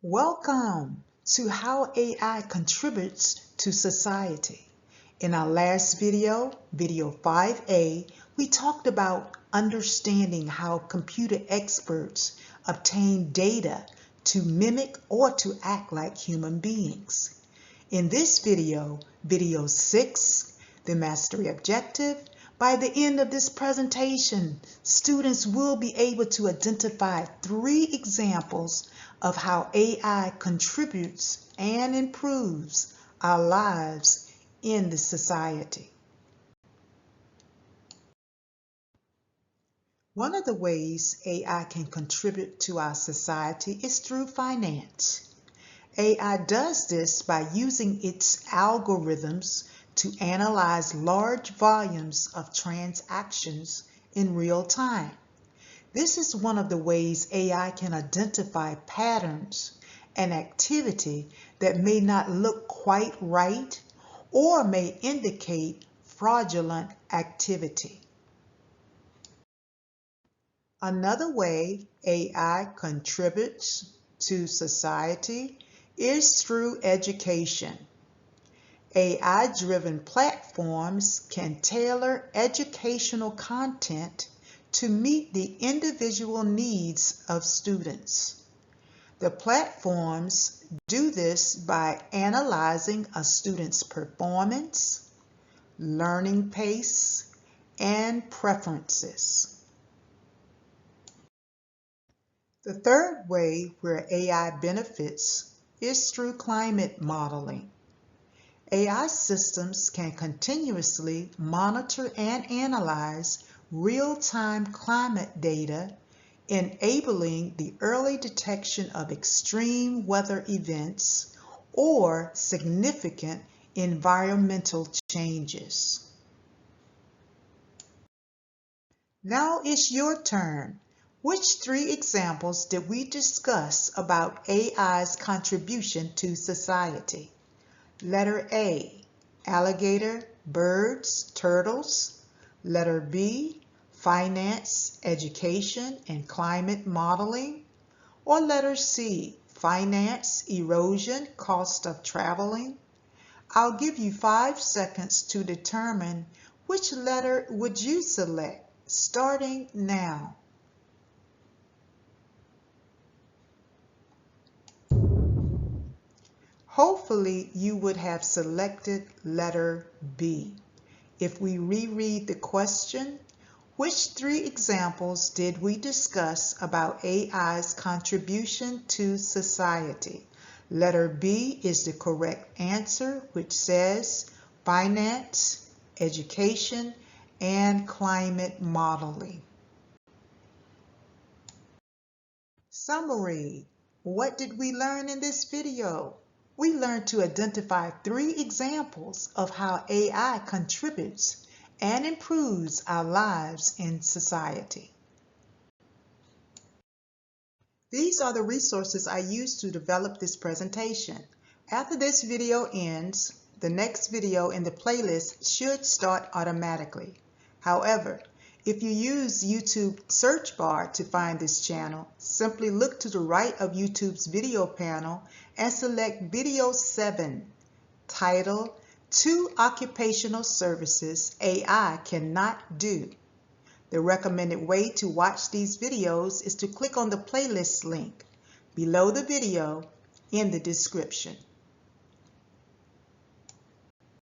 Welcome to how AI contributes to society. In our last video, video 5A, we talked about understanding how computer experts obtain data to mimic or to act like human beings. In this video, video 6, the mastery objective, by the end of this presentation, students will be able to identify 3 examples of how AI contributes and improves our lives in the society. One of the ways AI can contribute to our society is through finance. AI does this by using its algorithms to analyze large volumes of transactions in real time. This is one of the ways AI can identify patterns and activity that may not look quite right or may indicate fraudulent activity. Another way AI contributes to society is through education. AI-driven platforms can tailor educational content to meet the individual needs of students. The platforms do this by analyzing a student's performance, learning pace, and preferences. The third way where AI benefits is through climate modeling. AI systems can continuously monitor and analyze real-time climate data, enabling the early detection of extreme weather events or significant environmental changes. Now it's your turn. Which 3 examples did we discuss about AI's contribution to society? Letter A, alligator, birds, turtles. Letter B, finance, education, and climate modeling. Or letter C, finance, erosion, cost of traveling. I'll give you 5 seconds to determine which letter would you select, starting now. Hopefully you would have selected letter B. If we reread the question, which 3 examples did we discuss about AI's contribution to society? Letter B is the correct answer, which says finance, education, and climate modeling. Summary. What did we learn in this video? We learned to identify 3 examples of how AI contributes and improves our lives in society. These are the resources I used to develop this presentation. After this video ends, the next video in the playlist should start automatically. However, if you use YouTube search bar to find this channel, simply look to the right of YouTube's video panel and select video 7, titled 2 Occupational Services AI Cannot Do. The recommended way to watch these videos is to click on the playlist link below the video in the description.